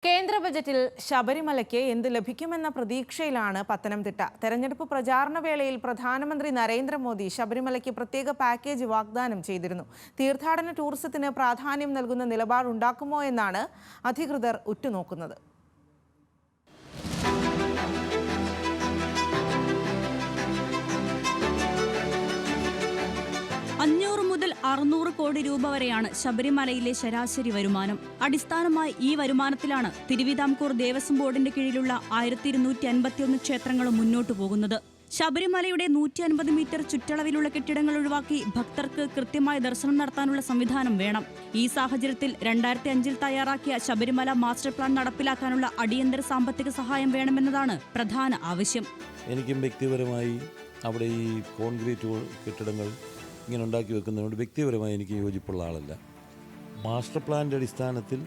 കേന്ദ്ര ബജറ്റിൽ ശബരിമലയ്ക്ക് എന്ത് ലഭിക്കുമെന്ന പ്രതീക്ഷയിലാണ് പത്തനംതിട്ട. തെരഞ്ഞെടുപ്പ് പ്രചാരണ വേളയിൽ പ്രധാനമന്ത്രി നരേന്ദ്രമോദി ശബരിമലയ്ക്ക് പ്രത്യേക പാക്കേജ് വാഗ്ദാനം ചെയ്തിരുന്നു. തീർത്ഥാടന ടൂറിസത്തിന് പ്രാധാന്യം നൽകുന്ന നിലപാടുണ്ടാക്കുമോ എന്നാണ് അധികൃതർ ഉറ്റുനോക്കുന്നത്. 500 മുതൽ 600 കോടി രൂപ വരെയാണ് ശബരിമലയിലെ ശരാശരി വരുമാനം. അടിസ്ഥാനമായി ഈ വരുമാനത്തിലാണ് തിരുവിതാംകൂർ ദേവസ്വം ബോർഡിന്റെ കീഴിലുള്ള 1251 ക്ഷേത്രങ്ങളും മുന്നോട്ടു പോകുന്നത്. ശബരിമലയുടെ 150 മീറ്റർ ചുറ്റളവിലുള്ള കെട്ടിടങ്ങൾ ഒഴിവാക്കി ഭക്തർക്ക് കൃത്യമായി ദർശനം നടത്താനുള്ള സംവിധാനം വേണം. ഈ സാഹചര്യത്തിൽ 2005 തയ്യാറാക്കിയ ശബരിമല മാസ്റ്റർ പ്ലാൻ നടപ്പിലാക്കാനുള്ള അടിയന്തര സാമ്പത്തിക സഹായം വേണമെന്നതാണ് പ്രധാന ആവശ്യം. എനിക്കും വ്യക്തിപരമായി അവിടെ ഈ കോൺക്രീറ്റ് കെട്ടിടങ്ങൾ ഇങ്ങനെ ഉണ്ടാക്കി വെക്കുന്നതുകൊണ്ട് വ്യക്തിപരമായി എനിക്ക് യോജിപ്പുള്ള ആളല്ല. മാസ്റ്റർ പ്ലാൻ്റെ അടിസ്ഥാനത്തിൽ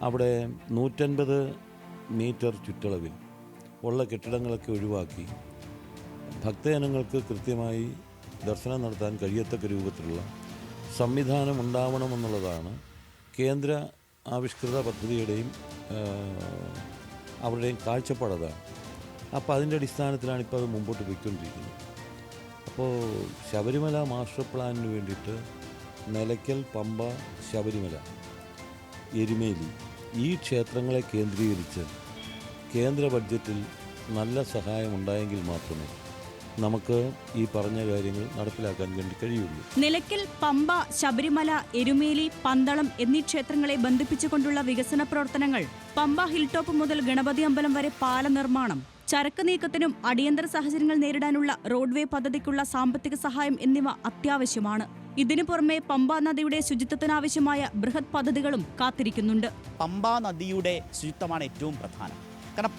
അവിടെ 150 മീറ്റർ ചുറ്റളവിൽ ഉള്ള കെട്ടിടങ്ങളൊക്കെ ഒഴിവാക്കി ഭക്തജനങ്ങൾക്ക് കൃത്യമായി ദർശനം നടത്താൻ കഴിയത്തക്ക രൂപത്തിലുള്ള സംവിധാനം ഉണ്ടാവണമെന്നുള്ളതാണ് കേന്ദ്ര ആവിഷ്കൃത പദ്ധതിയുടെയും അവരുടെയും കാഴ്ചപ്പാടതാണ്. അപ്പോൾ അതിൻ്റെ അടിസ്ഥാനത്തിലാണ് ഇപ്പോൾ അത് മുമ്പോട്ട് പോയിക്കൊണ്ടിരിക്കുന്നത്. അപ്പോൾ ശബരിമല മാസ്റ്റർ പ്ലാനിന് വേണ്ടിയിട്ട് നിലയ്ക്കൽ, പമ്പ, ശബരിമല, എരുമേലി ഈ ക്ഷേത്രങ്ങളെ കേന്ദ്രീകരിച്ച് കേന്ദ്ര ബഡ്ജറ്റിൽ നല്ല സഹായം ഉണ്ടായെങ്കിൽ മാത്രമേ നമുക്ക് ഈ പറഞ്ഞ കാര്യങ്ങൾ നടപ്പിലാക്കാൻ വേണ്ടി കഴിയുള്ളൂ. നിലയ്ക്കൽ, പമ്പ, ശബരിമല, എരുമേലി, പന്തളം എന്നീ ക്ഷേത്രങ്ങളെ ബന്ധിപ്പിച്ചുകൊണ്ടുള്ള വികസന പ്രവർത്തനങ്ങൾ, പമ്പ ഹിൽ ടോപ്പ് മുതൽ ഗണപതി അമ്പലം വരെ പാല നിർമ്മാണം, ചരക്ക് നീക്കത്തിനും അടിയന്തര സാഹചര്യങ്ങൾ നേരിടാനുള്ള റോഡ്വേ പദ്ധതിക്കുള്ള സാമ്പത്തിക സഹായം എന്നിവ അത്യാവശ്യമാണ്. ഇതിനു പുറമെ പമ്പാ നദിയുടെ ശുചിത്വത്തിനാവശ്യമായ ബൃഹത് പദ്ധതികളും കാത്തിരിക്കുന്നുണ്ട്. പമ്പാ നദിയുടെ ശുചിത്വമാണ് ഏറ്റവും പ്രധാനം. കാരണം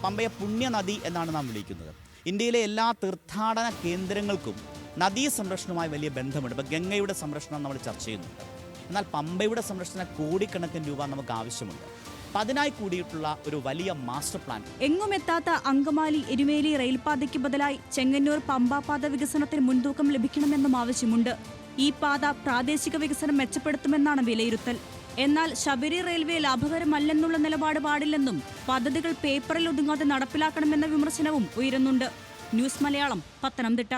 പമ്പയെ പുണ്യനദി എന്നാണ് നാം വിളിക്കുന്നത്. ഇന്ത്യയിലെ എല്ലാ തീർത്ഥാടന കേന്ദ്രങ്ങൾക്കും നദീ സംരക്ഷണവുമായി വലിയ ബന്ധമുണ്ട്. ഇപ്പോൾ ഗംഗയുടെ സംരക്ഷണം നമ്മൾ ചർച്ച ചെയ്യുന്നുണ്ട്. എന്നാൽ പമ്പയുടെ സംരക്ഷണ കോടിക്കണക്കിന് രൂപ നമുക്ക് ആവശ്യമുണ്ട്. അപ്പം അതിനായി കൂടിയിട്ടുള്ള ഒരു വലിയ മാസ്റ്റർ പ്ലാൻ. എങ്ങുമെത്താത്ത അങ്കമാലി എരുമേലി റെയിൽപാതയ്ക്ക് ബദലായി ചെങ്ങന്നൂർ പമ്പാപാത വികസനത്തിന് മുൻതൂക്കം ലഭിക്കണമെന്നും ആവശ്യമുണ്ട്. ഈ പാത പ്രാദേശിക വികസനം മെച്ചപ്പെടുത്തുമെന്നാണ് വിലയിരുത്തൽ. എന്നാൽ ശബരി റെയിൽവേ ലാഭകരമല്ലെന്നുള്ള നിലപാട് പാടില്ലെന്നും പദ്ധതികൾ പേപ്പറിൽ ഒതുങ്ങാതെ നടപ്പിലാക്കണമെന്ന വിമർശനവും ഉയരുന്നുണ്ട്. ന്യൂസ് മലയാളം, പത്തനംതിട്ട.